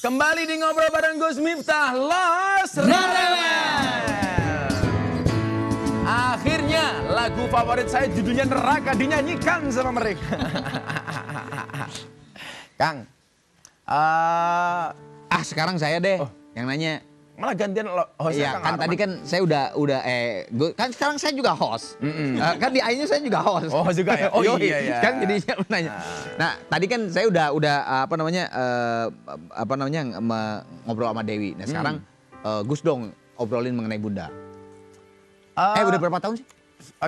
Kembali di Ngobrol bareng Gus Miftah, Los Rebel. Akhirnya lagu favorit saya judulnya Neraka dinyanyikan sama mereka. Kang, sekarang saya deh yang nanya. Malah gantian host. Iya, kan tadi kan saya kan sekarang saya juga host. Kan di akhirnya saya juga host. Oh juga ya. Oh iya. Kan jadinya nanya. Nah, tadi kan saya udah ngobrol sama Dewi. Nah, sekarang Gus dong obrolin mengenai Bunda. Udah berapa tahun sih?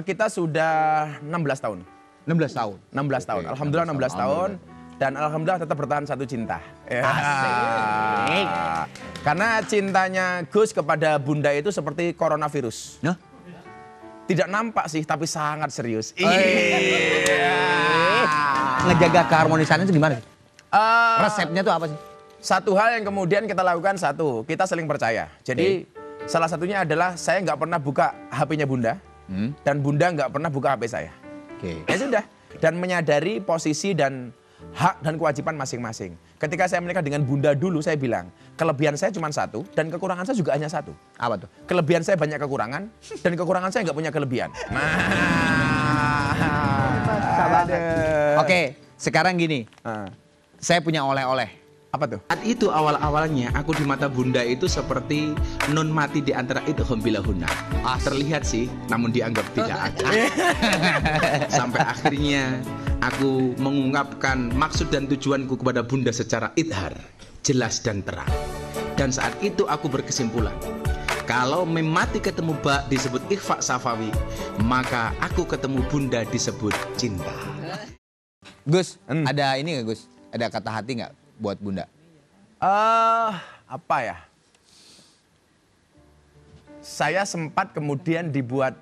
Kita sudah 16 tahun. 16 tahun. 16 tahun. Alhamdulillah 16 tahun. Dan alhamdulillah tetap bertahan satu cinta. Asik. Karena cintanya Gus kepada Bunda itu seperti coronavirus. Nah? Tidak nampak sih, tapi sangat serius. Ngejaga keharmonisannya itu gimana sih? Uh, Resepnya tuh apa sih? Satu hal yang kemudian kita lakukan kita saling percaya. Jadi salah satunya adalah saya nggak pernah buka HP-nya Bunda. Dan Bunda nggak pernah buka HP saya. Ya sudah. Dan menyadari posisi dan hak dan kewajiban masing-masing. Ketika saya menikah dengan Bunda dulu, saya bilang, kelebihan saya cuma satu, dan kekurangan saya juga hanya satu. Apa tuh? Kelebihan saya banyak kekurangan, dan kekurangan saya nggak punya kelebihan. Oke, sekarang gini, saya punya oleh-oleh. Apa tuh? Saat itu awal-awalnya aku di mata Bunda itu seperti non mati di antara itu bilahuna. Terlihat sih, namun dianggap tidak ada. Sampai akhirnya aku mengungkapkan maksud dan tujuanku kepada Bunda secara idhar, jelas dan terang. Dan saat itu aku berkesimpulan, kalau memati ketemu Bak disebut ikhfa safawi, maka aku ketemu Bunda disebut cinta. Gus, ada ini nggak Gus? Ada kata hati nggak buat Bunda? Apa ya? Saya sempat kemudian dibuat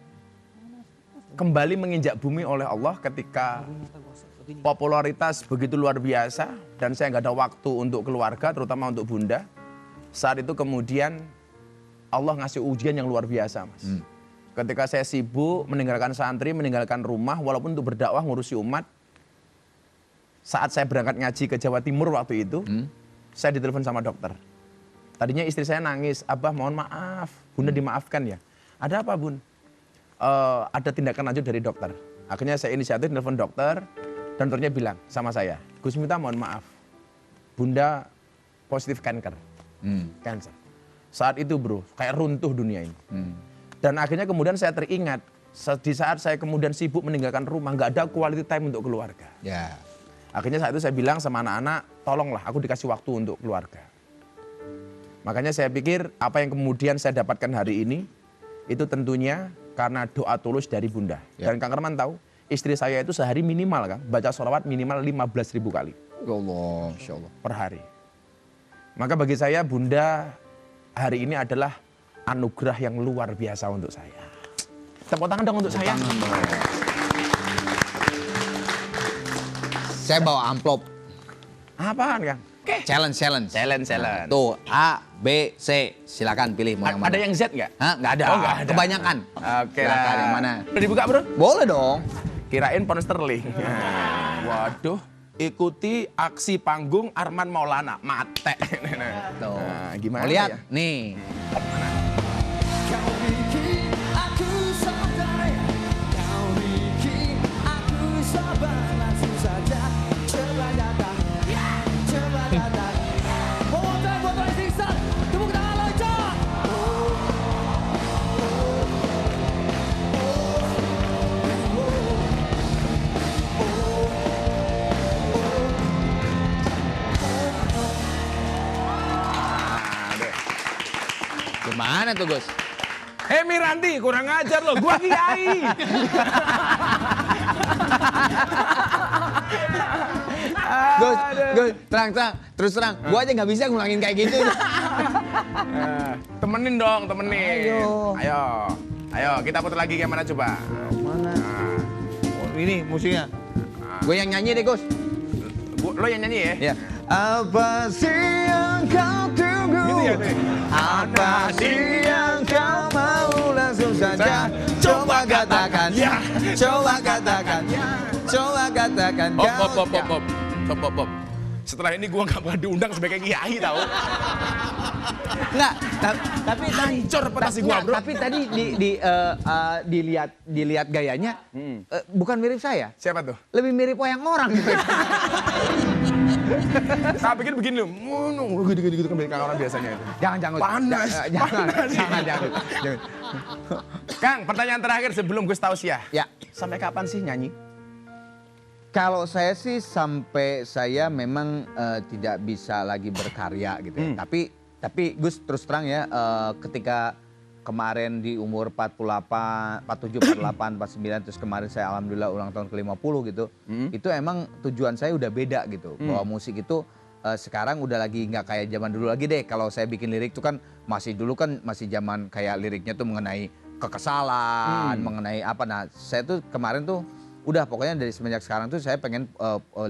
kembali menginjak bumi oleh Allah ketika popularitas begitu luar biasa dan saya nggak ada waktu untuk keluarga, terutama untuk Bunda. Saat itu kemudian Allah ngasih ujian yang luar biasa, Mas. Ketika saya sibuk meninggalkan santri, meninggalkan rumah, walaupun untuk berdakwah ngurusi umat. Saat saya berangkat ngaji ke Jawa Timur waktu itu, saya ditelepon sama dokter. Tadinya istri saya nangis, Abah mohon maaf, Bunda dimaafkan ya. Ada apa Bun? Ada tindakan lanjut dari dokter. Akhirnya saya inisiatif telepon dokter, dan dokternya bilang sama saya, Gus Miftah mohon maaf, Bunda positif kanker. Cancer. Saat itu bro, kayak runtuh dunia ini. Dan akhirnya kemudian saya teringat, di saat saya kemudian sibuk meninggalkan rumah, nggak ada quality time untuk keluarga. Ya. Akhirnya saat itu saya bilang sama anak-anak, tolonglah aku dikasih waktu untuk keluarga. Makanya saya pikir apa yang kemudian saya dapatkan hari ini, itu tentunya karena doa tulus dari Bunda. Dan Kang Herman tahu, istri saya itu sehari minimal kan, baca sholawat minimal 15.000 kali. Ya Allah, Insya Allah. Per hari. Maka bagi saya Bunda hari ini adalah anugerah yang luar biasa untuk saya. Tepuk tangan dong untuk saya. Saya bawa amplop. Apaan Kang? Challenge. Challenge. Tuh, A, B, C. Silakan pilih mau yang mana. Ada yang Z nggak? Hah? Nggak ada. Oh, nggak ada. Kebanyakan. Oke Silakan lah. yang mana? Udah dibuka bro? Boleh dong. Kirain pound sterling. Waduh. Ikuti aksi panggung Arman Maulana. Mate. Tuh. Nah, gimana Mau lihat? ya? Nih. Kau bikin aku sadar, kau bikin aku sabar, langsung saja coba datang, coba datang. One more time buat Rising Sun, tepuk tangan lancar. Gimana tuh Gus? Miranti, kurang ajar loh, gua kiai. Gus, terang. Terus terang. Gua aja nggak bisa ngulangin kayak gitu. Temenin dong, temenin. Ayo. Ayo, kita putar lagi kayak mana coba. Mana? Ini musiknya. Gue yang nyanyi deh Gus. Lo yang nyanyi ya? Ya. Apa sih yang kau tunggu? Gitu ya, tuh. Apa sih yang kau mau? Langsung saja coba katakan. Ya. Coba katakan. Coba katakan. Hop. setelah ini gue gak bakal diundang sebagai kiai tahu. Enggak, tapi Hancur reputasi gua, enggak, bro. Tapi tadi dilihat gayanya bukan mirip saya. Siapa tuh? Lebih mirip wayang orang gitu. Saya pikir begini loh, gitu kan kayak orang biasanya itu. Jangan. Panas, Jangan. Kang, pertanyaan terakhir sebelum Gus Tausiah. Ya. Sampai kapan sih nyanyi? Kalau saya sih sampai saya memang tidak bisa lagi berkarya gitu ya. Tapi Gus terus terang ya ketika kemarin di umur 48, 47, 48, 49 terus kemarin saya alhamdulillah ulang tahun ke-50 gitu. Itu emang tujuan saya udah beda gitu. Bahwa musik itu sekarang udah lagi nggak kayak zaman dulu lagi deh. Kalau saya bikin lirik tuh kan masih dulu kan masih zaman kayak liriknya tuh mengenai kekesalan, mengenai apa. Nah, saya tuh kemarin tuh udah pokoknya dari semenjak sekarang tuh saya pengen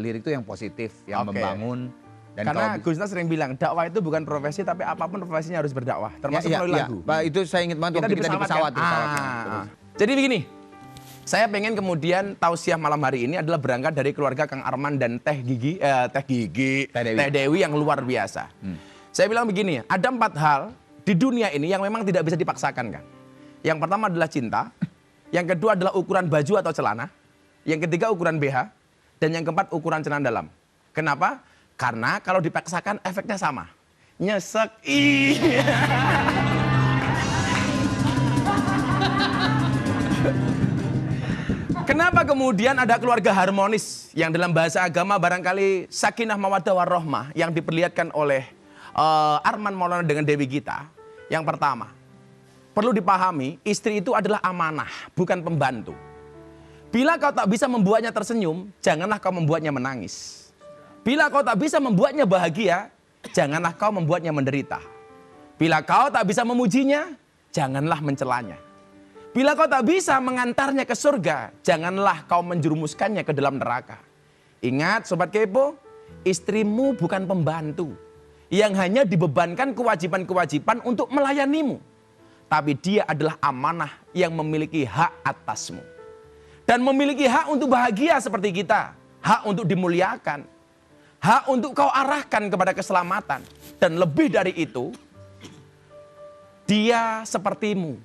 lirik tuh yang positif, yang Oke. membangun. Dan Karena kalau Gus Nas sering bilang, dakwah itu bukan profesi tapi apapun profesinya harus berdakwah. Termasuk melalui lagu. Pak, itu saya ingat banget waktu kita di pesawat. Kan? Jadi begini, saya pengen kemudian tausiah malam hari ini adalah berangkat dari keluarga Kang Arman dan Teh Dewi yang luar biasa. Saya bilang begini, ada 4 hal di dunia ini yang memang tidak bisa dipaksakan, Kang. Yang pertama adalah cinta, yang kedua adalah ukuran baju atau celana, yang ketiga ukuran BH, dan yang keempat ukuran celana dalam. Kenapa? Karena kalau dipaksakan efeknya sama. Nyesek. Iya. Kenapa kemudian ada keluarga harmonis yang dalam bahasa agama barangkali sakinah mawaddah warahmah yang diperlihatkan oleh Arman Maulana dengan Dewi Gita? Yang pertama, perlu dipahami istri itu adalah amanah, bukan pembantu. Bila kau tak bisa membuatnya tersenyum, janganlah kau membuatnya menangis. Bila kau tak bisa membuatnya bahagia, janganlah kau membuatnya menderita. Bila kau tak bisa memujinya, janganlah mencelanya. Bila kau tak bisa mengantarnya ke surga, janganlah kau menjerumuskannya ke dalam neraka. Ingat Sobat Kepo, istrimu bukan pembantu yang hanya dibebankan kewajiban-kewajiban untuk melayanimu. Tapi dia adalah amanah yang memiliki hak atasmu. Dan memiliki hak untuk bahagia seperti kita. Hak untuk dimuliakan. Hak untuk kau arahkan kepada keselamatan. Dan lebih dari itu, dia sepertimu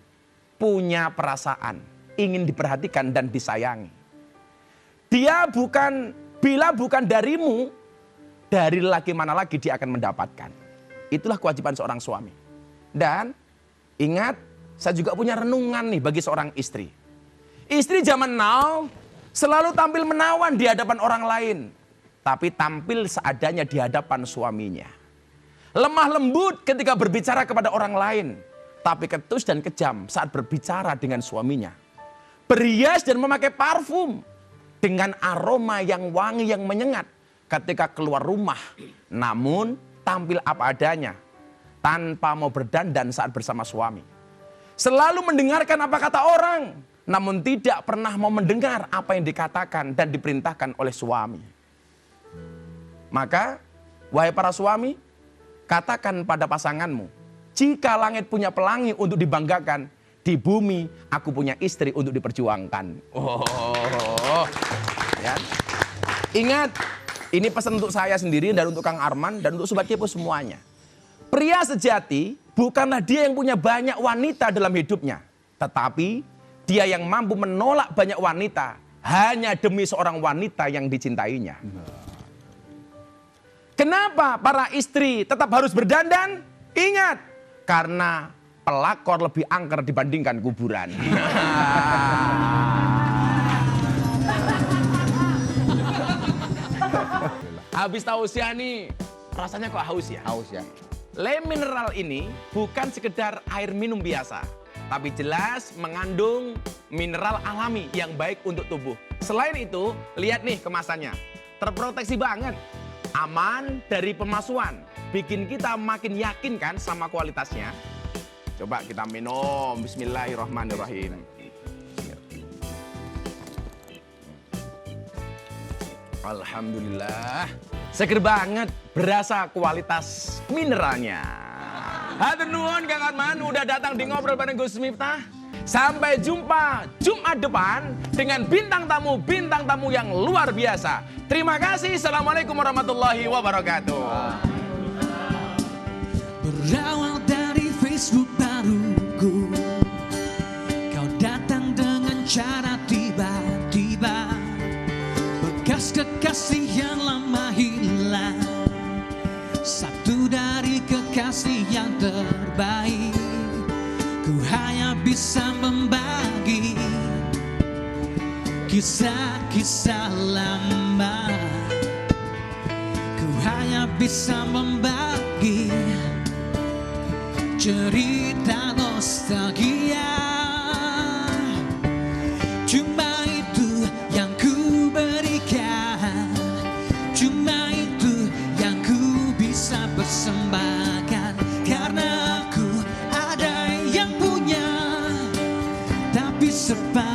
punya perasaan, ingin diperhatikan dan disayangi. Dia bila bukan darimu, dari lelaki mana lagi dia akan mendapatkan. Itulah kewajiban seorang suami. Dan ingat, saya juga punya renungan nih bagi seorang istri. Istri zaman now selalu tampil menawan di hadapan orang lain. Tapi tampil seadanya di hadapan suaminya. Lemah lembut ketika berbicara kepada orang lain. Tapi ketus dan kejam saat berbicara dengan suaminya. Berhias dan memakai parfum. Dengan aroma yang wangi yang menyengat ketika keluar rumah. Namun tampil apa adanya. Tanpa mau berdandan saat bersama suami. Selalu mendengarkan apa kata orang. Namun tidak pernah mau mendengar apa yang dikatakan dan diperintahkan oleh suami. Maka, wahai para suami, katakan pada pasanganmu, jika langit punya pelangi untuk dibanggakan, di bumi aku punya istri untuk diperjuangkan. Ya. Ingat, ini pesan untuk saya sendiri dan untuk Kang Arman dan untuk Sobat Kepo semuanya. Pria sejati bukanlah dia yang punya banyak wanita dalam hidupnya, tetapi dia yang mampu menolak banyak wanita hanya demi seorang wanita yang dicintainya. Kenapa para istri tetap harus berdandan? Ingat, karena pelakor lebih angker dibandingkan kuburan. Habis tausiah nih, rasanya kok haus ya? Haus ya. Le mineral ini bukan sekedar air minum biasa, tapi jelas mengandung mineral alami yang baik untuk tubuh. Selain itu, lihat nih kemasannya, terproteksi banget. Aman dari pemalsuan, bikin kita makin yakin kan sama kualitasnya. Coba kita minum, bismillahirrahmanirrahim. Alhamdulillah, seger banget, berasa kualitas mineralnya. Hatur nuhun Kang Arman, udah datang di Ngobrol bareng Gus Miftah. Sampai jumpa Jumat depan dengan bintang tamu yang luar biasa. Terima kasih. Assalamualaikum warahmatullahi wabarakatuh. Berawal dari Facebook baruku, kau datang dengan cara tiba-tiba. Bekas kekasih yang lama hilang, satu dari kekasih yang terbaik. Ku hanya bisa membagi kisah-kisah lama. Ku hanya bisa membagi cerita nostalgia. Cuma itu yang ku berikan, cuma itu yang ku bisa persembahkan. Karena aku ada yang punya, tapi sepadan